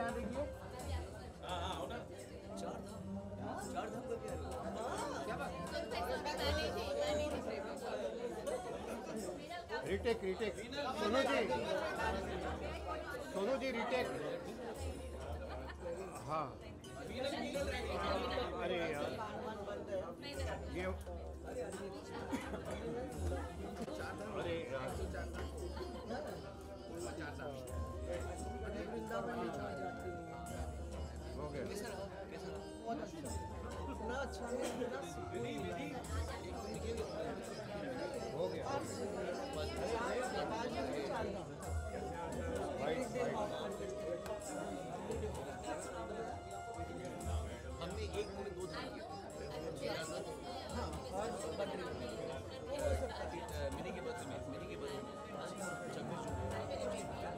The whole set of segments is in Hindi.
यहाँ देखिए। Retake retake Sonu ji retake. हाँ अरे यार ये अरे यार हो गया हो गया राइट हमने एक में दो था मिनी के बदले में 26 जून आपने वेट गेन किया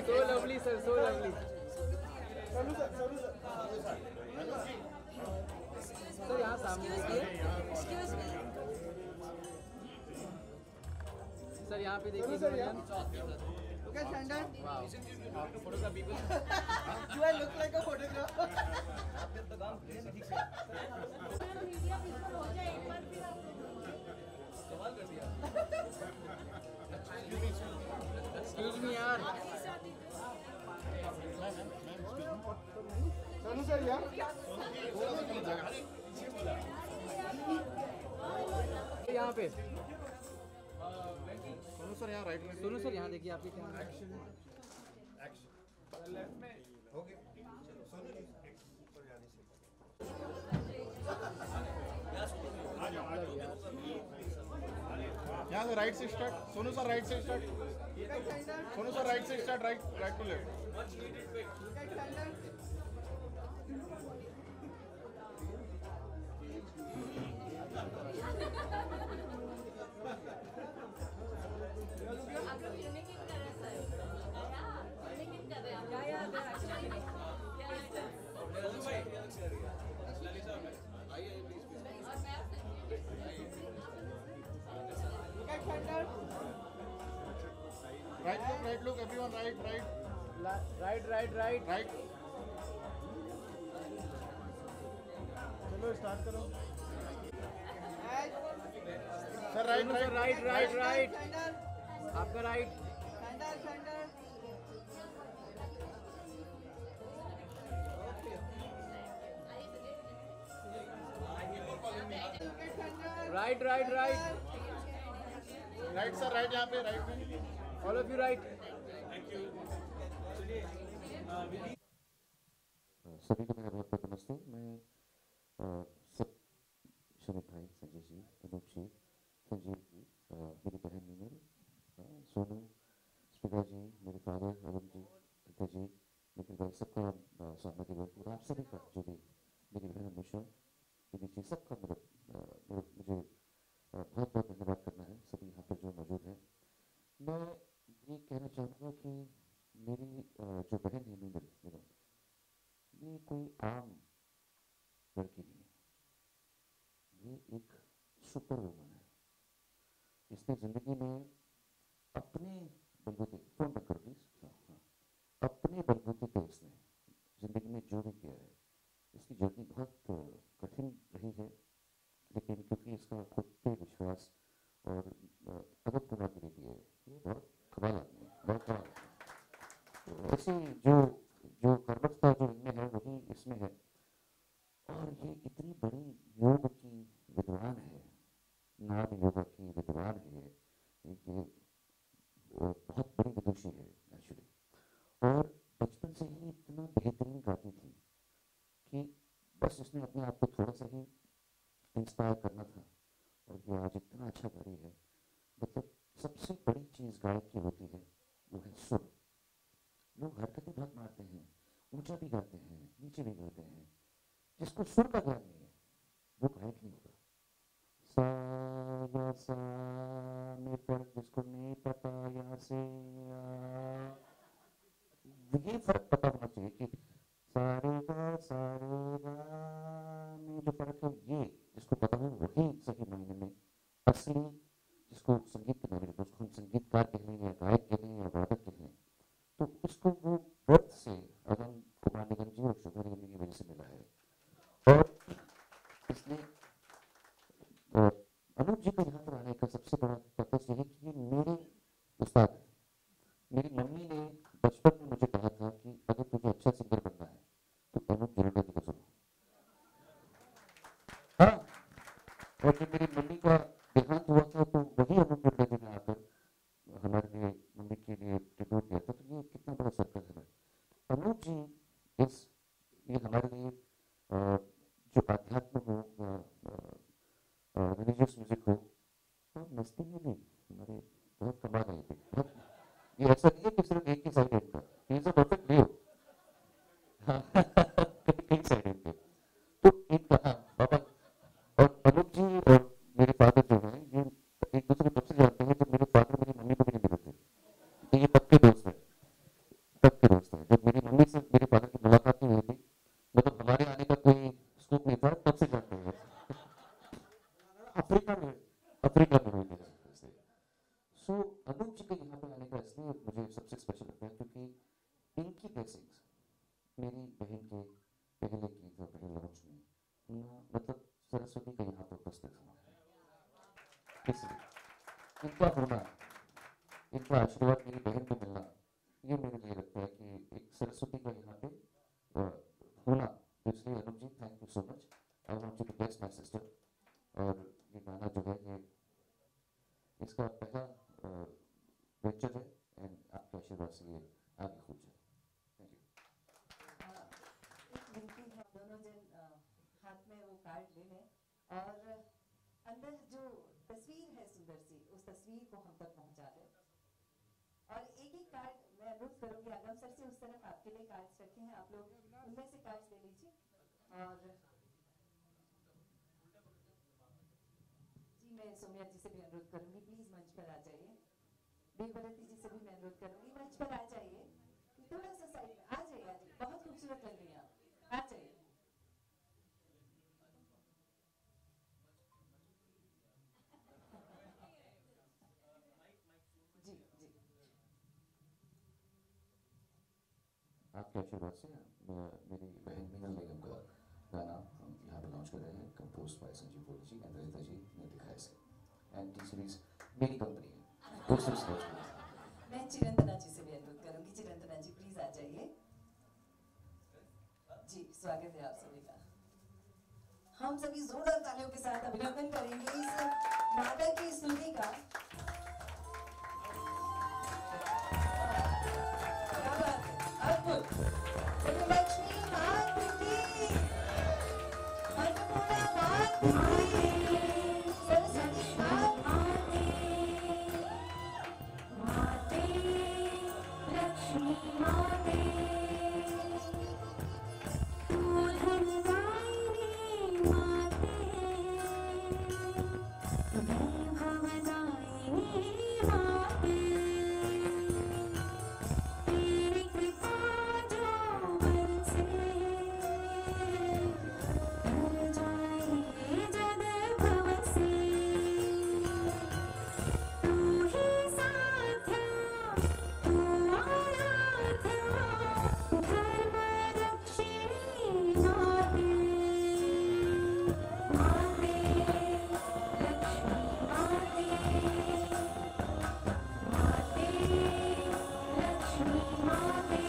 So lovely sir, so lovely. Sir यहाँ सामने देखिए। सर यहाँ पे देखिए। Okay, standard. Wow. to photograph people. Do I look like a photographer? आपने तो काम किया ठीक से कमाल कर दिया Excuse me यार। सोनू सर यार यहाँ पे सोनू सर यहाँ राइट में सोनू सर यहाँ देखिए आपके कैमरा। हो गया सोनू जी यहाँ से राइट से स्टार्ट। सोनू सर राइट से स्टार्ट। सोनू सर राइट से start. Right to left. Right look, everyone right. Right. चलो स्टार्ट करो। Sir right. आपका right. Right. Right sir right यहाँ पे राइट में। All of you right. सभी को मेरा बहुत बहुत नमस्ते। मैं सब सुमित भाई, संजय जी, अनूप जी, संजीव जी, मेरी बहन मीनल, सोनू, स्पीकर जी, मेरे फादर अरुण जी, अंकल जी, निखिल भाई, सबका स्वागत है और आप सभी का जो भी मेरी बहन अनुषा, जी सबका मुझे बहुत बहुत धन्यवाद करना है सभी यहाँ पर जो मौजूद हैं। मैं ये कहना चाहूँगा कि मेरी जो बहन है मीनल, ये कोई आम लड़की नहीं है, ये एक सुपर वुमन है। इसने जिंदगी में अपने बलबूते, फोन बंद करो प्लीज, अपने बलबूते पे इसने जिंदगी में जो भी किया है, इसकी जर्नी बहुत कठिन रही है, लेकिन क्योंकि इसका खुद पे विश्वास और अदब बुनियादी है, ये बहुत कमाल आदमी है, बहुत कमाल। ऐसी जो कर्मठता जो इनमें है वही इसमें है। और ये इतनी बड़ी योग की विद्वान है, नाद योगा की विद्वान है, ये बहुत बड़ी विदुषी है एक्चुअली। और बचपन से ही इतना बेहतरीन गाती थी कि बस उसने अपने आप को थोड़ा सा ही इंस्पायर करना था और ये आज इतना अच्छा गा रही है। मतलब सबसे बड़ी चीज़ गायक की होती है वो है सुर। लोग हरकतें बहुत मारते हैं, ऊंचा भी गाते हैं, नीचे भी गाते हैं, जिसको सुर का ज्ञान नहीं है वो गायक नहीं होगा। सा या सा में फर्क जिसको नहीं पता, या से ये फर्क पता होना चाहिए कि सारे गा में जो फर्क है, ये जिसको पता हो वही सही मायने में असली, जिसको संगीत के नॉलेज, उसको हम संगीतकार कह लें या गायक कह लें या वादक कह लें, तो उसको वो बर्थ से अगम कुमार निगम जी और शुभर की वजह से मिला है। और इसलिए अनूप जी को यहाँ पर आने का सबसे बड़ा पर्पस यही कि ये मेरे उस्ताद हैं। मेरी मम्मी ने बचपन में मुझे कहा था कि अगर तुझे अच्छा सिंगर बनना है तो अनूप जलोटा जी को सुनो। हाँ, और जब मेरी मम्मी का देहांत हुआ था तो वही अनूप जलोटा जी ने आकर हमारे लिए, मम्मी के लिए ट्रिब्यूट दिया था। तो ये कितना बड़ा सर्कल है। अनूप जी ये हमारे लिए जो आध्यात्म हो, रिलीजियस म्यूजिक हो, और मस्ती में भी हमारे बहुत कमाल है। ये ऐसा नहीं है कि सिर्फ एक ही साइड इनका, इज अ परफेक्ट व्यू, एक साइड इनके। तो इनका पापा और अनूप जी और मेरे फादर जो हैं, ये एक दूसरे कब से जानते हैं जब मेरे फादर मेरी मम्मी को भी नहीं मिले थे। तो ये पक्के दोस्त हैं, पक्के दोस्त हैं। जब मेरी मम्मी से मेरे फादर की मुलाकात नहीं हुई थी, मतलब हमारे आने का कोई स्कोप नहीं था, तब से जानते हैं। अफ्रीका में हुई थी। सो अनूप जी के यहाँ पर आने का इसलिए मुझे सबसे स्पेशल लगता है क्योंकि इनकी ब्लेसिंग्स मेरी बहन के पहले गीत और पहले लॉन्च में मतलब सरस्वती का यहाँ पर उपस्थित हुआ। इसलिए इनका होना, इनका आशीर्वाद मेरी बहन को मिलना, ये मेरे लिए लगता है कि एक सरस्वती का यहाँ पे होना। इसलिए Anup ji, thank you so much. I want you to bless my sister. और ये गाना जो है ये इसका पहला वेंचर है एंड आपके आशीर्वाद से ये आगे खुल जाए। Thank you. एक विनती है, दोनों जन हाथ में वो कार्ड ले लें और अंदर जो तस्वीर है सुंदर सी, उस तस्वीर को हम तक पहुंचा दें। और एक एक कार्ड मैं अनुरोध करूंगी आगम सर से, उस तरफ आपके लिए कार्ड्स रखे हैं, आप लोग उनमें से कार्ड्स ले लीजिए। और जी मैं सोनिया जी से भी अनुरोध करूंगी, प्लीज मंच पर आ जाइए। देवभरती जी से भी मैं अनुरोध करूंगी, मंच पर आ जाइए। थोड़ा सा साइड में आ जाइए, बहुत खूबसूरत लग रही हैं आप, आ जाइए। जी जी, आपके आशीर्वाद से मेरी बहन मीनल बेगम का गाना हम यहाँ पे लॉन्च कर रहे हैं, कंपोज बाय संजीव बोल जी एंड ललिता जी ने लिखा है इसे। एंड टी सीरीज मेरी कंपनी है, वो सिर्फ लॉन्च कर रहे हैं। मैं चिरंतना जी से भी अनुरोध करूंगी, चिरंतना जी प्लीज आ जाइए। जी स्वागत है आप सभी का। हम सभी जोरदार तालियों के साथ अभिनंदन करेंगे इस वादक की स्तुति का। क्या बात है, अद्भुत। लक्ष्मी मात की, अन्नपूर्णा मात की, सरस्वती मात की, माते लक्ष्मी माते, तू धनदायिनी माते, वैभवदायिनी माते, तेरी कृपा जो बरसे, तर जाए जग भव से, तू ही साध्या, तू आराध्या, धर्म रक्षिणी माते, माते लक्ष्मी माते, माते लक्ष्मी माते।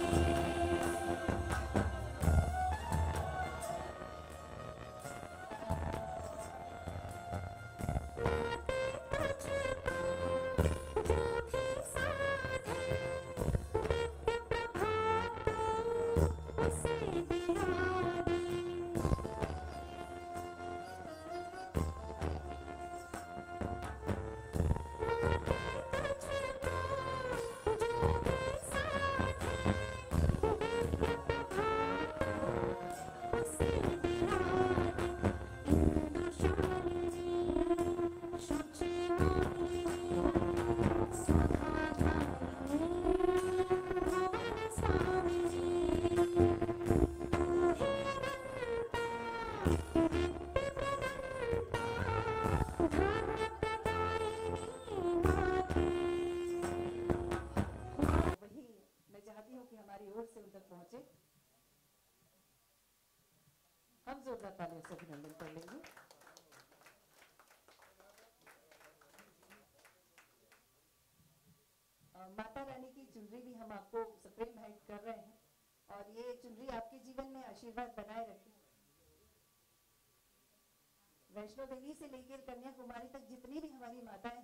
हम जोरदार तालियों से अभिनंदन कर लेंगे। माता रानी की चुनरी भी हम आपको सुप्रीम भेंट कर रहे हैं और ये चुनरी आपके जीवन में आशीर्वाद बनाए रखे। वैष्णो देवी से लेकर कन्याकुमारी तक जितनी भी हमारी माताएं,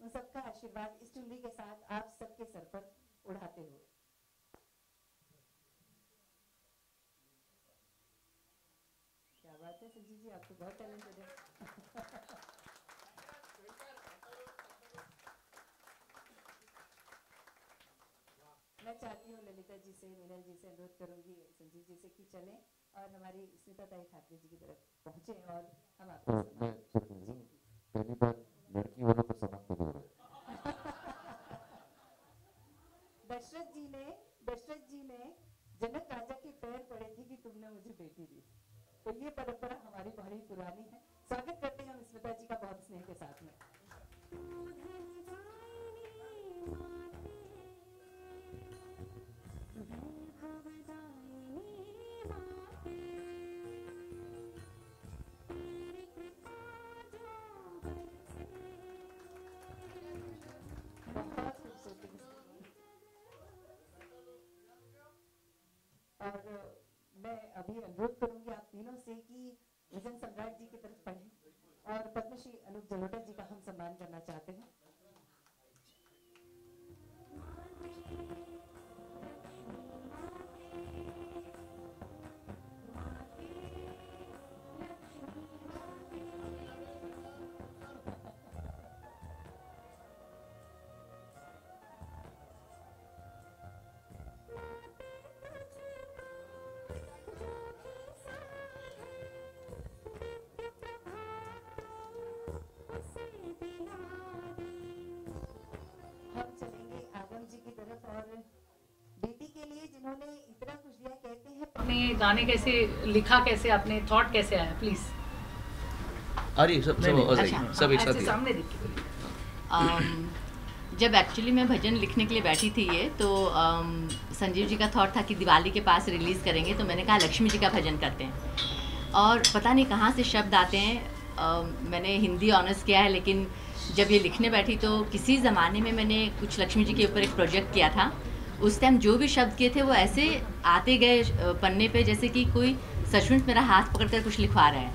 उन सबका आशीर्वाद इस चुनरी के साथ आप सबके सर पर उड़ाते हुए। क्या बात है संजीव जी, आप तो बहुत टैलेंटेड है। मैं चाहती हूँ ललिता जी से, मीनल जी से अनुरोध करूंगी संजीव जी से कि चलें और हमारी स्मिता ताई ठाकरे जी की तरफ पहुंचे और हम आपको मैं पहली बार लड़की वालों को सम्मान तो हो रहा है। दशरथ जी ने जनक राजा के पैर पड़े थे कि तुमने मुझे बेटी दी, तो ये परंपरा हमारी बड़ी पुरानी है। स्वागत करते हैं हम स्मिता जी का बहुत स्नेह के साथ में। और मैं अभी अनुरोध करूंगी आप तीनों से कि विजन सम्राट जी की तरफ पढ़ें और पद्मश्री अनूप जलोटा जी का हम सम्मान करना चाहते हैं। आपने गाने कैसे लिखा, कैसे आपने थॉट कैसे आया, प्लीज। अरे सब एक साथ ही। सामने देखिए। जब एक्चुअली मैं भजन लिखने के लिए बैठी थी ये तो संजीव जी का थॉट था कि दिवाली के पास रिलीज़ करेंगे, तो मैंने कहा लक्ष्मी जी का भजन करते हैं। और पता नहीं कहाँ से शब्द आते हैं। मैंने हिंदी ऑनर्स किया है, लेकिन जब ये लिखने बैठी तो किसी ज़माने में मैंने कुछ लक्ष्मी जी के ऊपर एक प्रोजेक्ट किया था। उस टाइम जो भी शब्द किए थे वो ऐसे आते गए पन्ने पे जैसे कि कोई सचमुच मेरा हाथ पकड़कर कुछ लिखवा रहा है।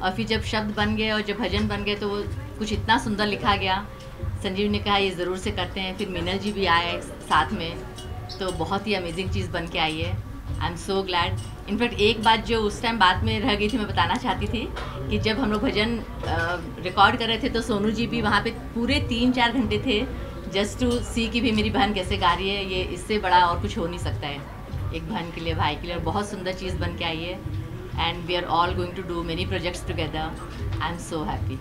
और फिर जब शब्द बन गए और जब भजन बन गए तो वो कुछ इतना सुंदर लिखा गया। संजीव ने कहा ये ज़रूर से करते हैं, फिर मीनल जी भी आए साथ में, तो बहुत ही अमेजिंग चीज़ बन के आई है। आई एम सो ग्लैड। इनफैक्ट एक बात जो उस टाइम बात में रह गई थी मैं बताना चाहती थी कि जब हम लोग भजन रिकॉर्ड कर रहे थे तो सोनू जी भी वहाँ पे पूरे 3-4 घंटे थे जस्ट टू सी कि भी मेरी बहन कैसे गा रही है। ये इससे बड़ा और कुछ हो नहीं सकता है एक बहन के लिए, भाई के लिए। और बहुत सुंदर चीज़ बन के आई है and we are all going to do many projects together. I am so happy,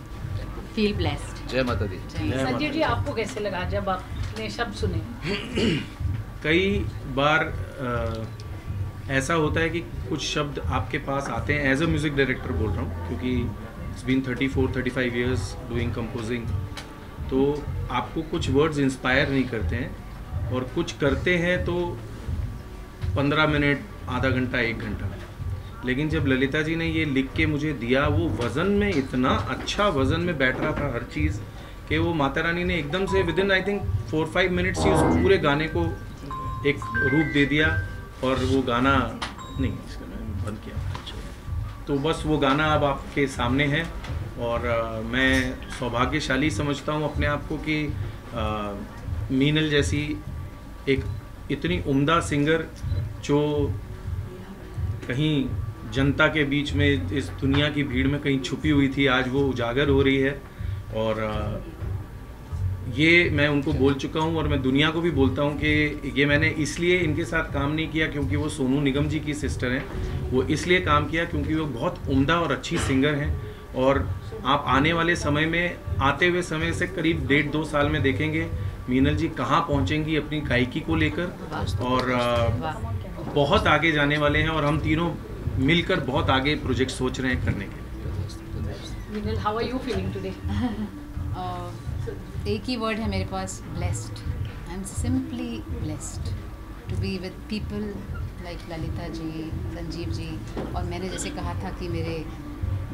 feel blessed. जय माता दी। संजीव जी आपको कैसे लगा जब आपने शब्द सुने? कई बार ऐसा होता है कि कुछ शब्द आपके पास आते हैं, एज अ म्यूज़िक डायरेक्टर बोल रहा हूँ, क्योंकि it's been 34-35 years doing composing. तो आपको कुछ वर्ड्स इंस्पायर नहीं करते हैं और कुछ करते हैं तो 15 मिनट, आधा घंटा, 1 घंटा। लेकिन जब ललिता जी ने ये लिख के मुझे दिया, वो वज़न में इतना अच्छा वज़न में बैठ रहा था हर चीज़ कि वो माता रानी ने एकदम से विदिन आई थिंक 4-5 मिनट्स ही उस पूरे गाने को एक रूप दे दिया। और वो गाना नहीं इसका मैंने बंद किया, तो बस वो गाना अब आपके सामने है। और मैं सौभाग्यशाली समझता हूँ अपने आप को कि मीनल जैसी एक इतनी उम्दा सिंगर जो कहीं जनता के बीच में इस दुनिया की भीड़ में कहीं छुपी हुई थी, आज वो उजागर हो रही है। और ये मैं उनको बोल चुका हूँ और मैं दुनिया को भी बोलता हूँ कि ये मैंने इसलिए इनके साथ काम नहीं किया क्योंकि वो सोनू निगम जी की सिस्टर हैं, वो इसलिए काम किया क्योंकि वो बहुत उम्दा और अच्छी सिंगर हैं। और आप आने वाले समय में, आते हुए समय से करीब 1.5-2 साल में देखेंगे मीनल जी कहाँ पहुँचेंगी अपनी गायकी को लेकर, और बहुत आगे जाने वाले हैं। और हम तीनों मिलकर बहुत आगे प्रोजेक्ट सोच रहे हैं करने के। Meenal, how are you feeling today? एक ही वर्ड है मेरे पास, blessed. I am simply blessed to be with people like Lalita ji, Sanjeev ji, और मैंने जैसे कहा था कि मेरे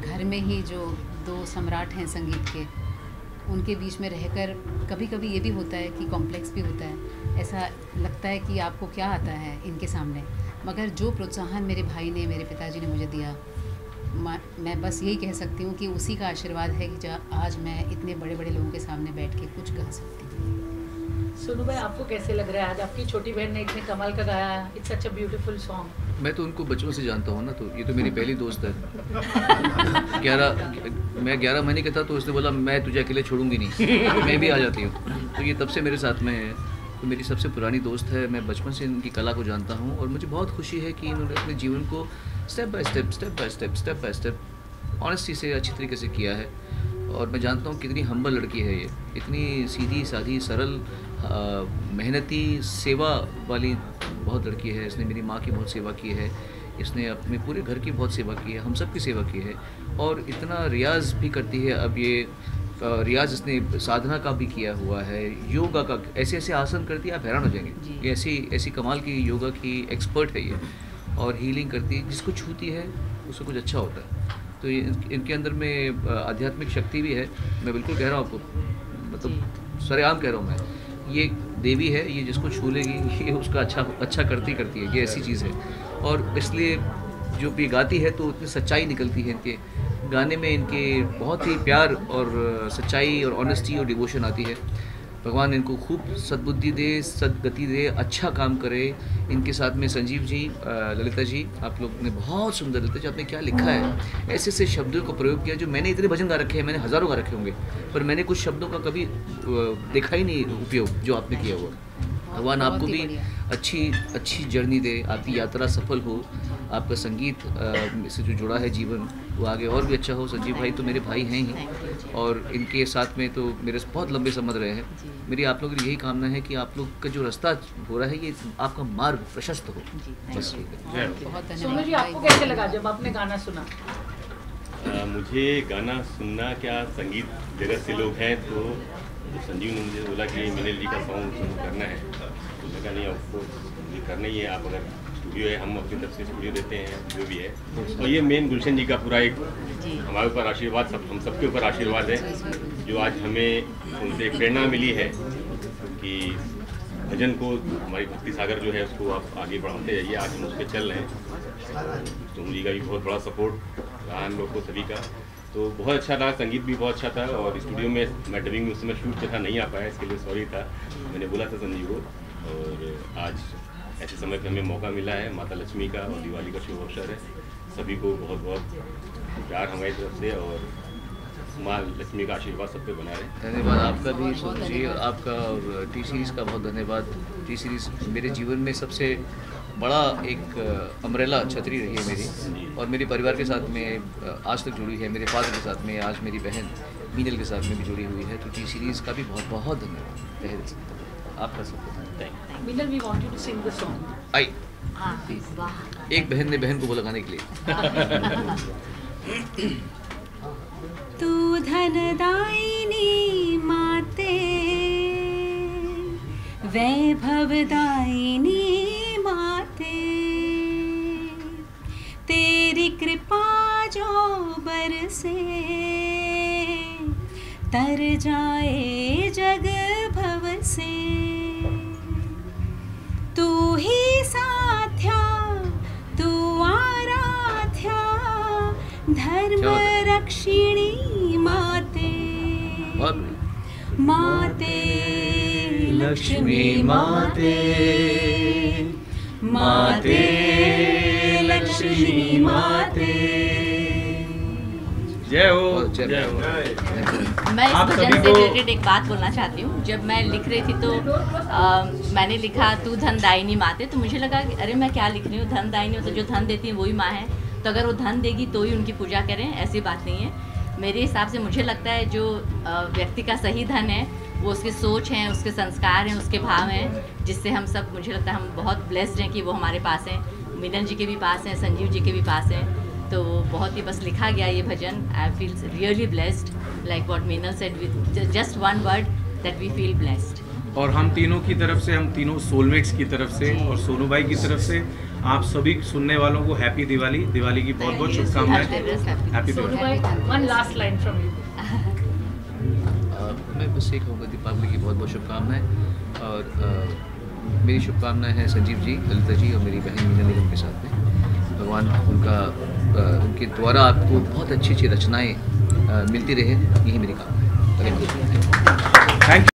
घर में ही जो दो सम्राट हैं संगीत के, उनके बीच में रहकर कभी कभी ये भी होता है कि कॉम्प्लेक्स भी होता है, ऐसा लगता है कि आपको क्या आता है इनके सामने। मगर जो प्रोत्साहन मेरे भाई ने, मेरे पिताजी ने मुझे दिया, मैं बस यही कह सकती हूँ कि उसी का आशीर्वाद है कि आज मैं इतने बड़े बड़े लोगों के सामने बैठ के कुछ गा सकती हूँ। सोनू भाई, आपको कैसे लग रहा है आज आपकी छोटी बहन ने इतने कमाल का गाया? It's such a beautiful song. मैं तो उनको बचपन से जानता हूँ ना, तो ये तो मेरी पहली दोस्त है। मैं 11 महीने का था तो उसने बोला मैं तुझे अकेले छोड़ूंगी नहीं, तो मैं भी आ जाती हूँ। तो ये तब से मेरे साथ में है, तो मेरी सबसे पुरानी दोस्त है। मैं बचपन से इनकी कला को जानता हूँ और मुझे बहुत खुशी है कि इन्होंने अपने जीवन को स्टेप बाय स्टेप ऑनेस्टी से अच्छी तरीके से किया है। और मैं जानता हूँ कितनी हम्बल लड़की है ये, इतनी सीधी साधी सरल मेहनती सेवा वाली बहुत लड़की है। इसने मेरी माँ की बहुत सेवा की है, इसने अपने पूरे घर की बहुत सेवा की है, हम सब की सेवा की है, और इतना रियाज़ भी करती है। अब ये रियाज़ इसने साधना का भी किया हुआ है, योगा का, ऐसे ऐसे आसन करती है आप हैरान हो जाएंगे। ये ऐसी कमाल की योगा की एक्सपर्ट है ये, और हीलिंग करती है, जिसको छूती है उसको कुछ अच्छा होता है। तो इनके अंदर में आध्यात्मिक शक्ति भी है। मैं बिल्कुल कह रहा हूँ आपको, मतलब सरेआम कह रहा हूँ मैं, ये देवी है, ये जिसको छू लेगी ये उसका अच्छा करती है। ये ऐसी चीज़ है, और इसलिए जो भी गाती है तो उतनी सच्चाई निकलती है इनके गाने में, इनके बहुत ही प्यार और सच्चाई और ऑनेस्टी और डिवोशन आती है। भगवान इनको खूब सद्बुद्धि दे, सदगति दे, अच्छा काम करे। इनके साथ में संजीव जी, ललिता जी, आप लोग ने बहुत सुंदर, ललिता जी आपने क्या लिखा है, ऐसे ऐसे शब्दों को प्रयोग किया। जो मैंने इतने भजन गा रखे हैं, मैंने हज़ारों गा रखे होंगे, पर मैंने कुछ शब्दों का कभी देखा ही नहीं उपयोग जो आपने किया हुआ। भगवान आपको भी अच्छी जर्नी दे, आपकी यात्रा सफल हो, आपका संगीत से जो जुड़ा है जीवन वो आगे और भी अच्छा हो। संजीव भाई तो मेरे भाई हैं ही, और इनके साथ में तो मेरे बहुत लंबे संबंध रहे हैं। मेरी आप लोगों की यही कामना है कि आप लोग का जो रास्ता हो रहा है ये आपका मार्ग प्रशस्त हो। बस सोनू जी, आपको कैसे लगा जब आपने गाना सुना? मुझे गाना सुनना, क्या संगीत जगत से लोग हैं, तो संजीव ने मुझे बोला कि मिनल जी का सॉन्ग करना है, तो मैं कहा नहीं आपको ये करना ही है। आप अगर स्टूडियो है, हम अपनी तरफ से स्टूडियो देते हैं, जो भी है। और ये मेन गुलशन जी का पूरा एक हमारे ऊपर आशीर्वाद, हम सबके ऊपर आशीर्वाद है, जो आज हमें उनसे एक प्रेरणा मिली है कि भजन को, हमारी भक्ति सागर जो है उसको आप आगे बढ़ाते जाइए। आज हम उस पर चल रहे हैं। सोनू जी का भी बहुत बड़ा सपोर्ट रहा हम लोग को सभी का, तो बहुत अच्छा रहा। संगीत भी बहुत अच्छा था, और स्टूडियो में मैं डबिंग में उस समय शूट पे था, नहीं आ पाया, इसके लिए सॉरी था। मैंने बोला था संजीव को, और आज ऐसे समय पे हमें मौका मिला है। माता लक्ष्मी का और दिवाली का शुभ अवसर है। सभी को बहुत बहुत प्यार हमारी तरफ से, और माँ लक्ष्मी का आशीर्वाद सब पे बना रहे। धन्यवाद आपका भी सोनू जी, और आपका और टी सीरीज़ का बहुत धन्यवाद। टी सीरीज़ मेरे जीवन में सबसे बड़ा एक अम्ब्रेला छतरी रही है मेरी, और मेरे परिवार के साथ में आज तक जुड़ी है, मेरे फादर के साथ में, आज मेरी बहन मीनल के साथ में भी जुड़ी हुई है। तो टी सीरीज़ का भी बहुत बहुत धन्यवाद तहे दिल से। आपका सबको thank. Meenal, we want you to sing the song. I एक बहन ने बहन को बोला गाने के लिए। तू धनदायिनी माते, वैभवदायिनी माते, तेरी कृपा जो बरसे, तर जाए जग भव से। तू ही साध्या, तू आराध्या, धर्म रक्षिणी माते, माते लक्ष्मी माते, माते लक्ष्मी माते। जय हो, जय हो। मैं इस भजन से रिलेटेड एक बात बोलना चाहती हूँ। जब मैं लिख रही थी तो मैंने लिखा तू धनदायिनी माते, तो मुझे लगा कि अरे मैं क्या लिख रही हूँ, धनदायिनी हो तो जो धन देती है वही माँ है, तो अगर वो धन देगी तो ही उनकी पूजा करें, ऐसी बात नहीं है। मेरे हिसाब से मुझे लगता है जो व्यक्ति का सही धन है वो उसकी सोच हैं, उसके संस्कार हैं, उसके भाव हैं, जिससे हम सब, मुझे लगता है हम बहुत ब्लेस्ड हैं कि वो हमारे पास हैं। मीनल जी के भी पास हैं, संजीव जी के भी पास हैं, तो बहुत ही बस लिखा गया ये भजन। I feel really blessed, like what Meenal said, with just one word, that we feel blessed. और हम तीनों की तरफ से, हम तीनों सोलमेट्स की तरफ से और सोनू भाई की तरफ से आप सभी सुनने वालों को हैप्पी दिवाली, दिवाली की बहुत बहुत शुभकामनाएं। हैप्पी सोनू दिवाली। भाई, one last line from you. मैं बस ये कहूँगा दीपावली की बहुत बहुत शुभकामनाएं, और मेरी शुभकामनाएं हैं संजीव जी, ललिता जी और मेरी बहन मीना निगम के साथ में। भगवान उनके द्वारा आपको बहुत अच्छी अच्छी रचनाएं मिलती रहे, यही मेरी कामना है। Thank you.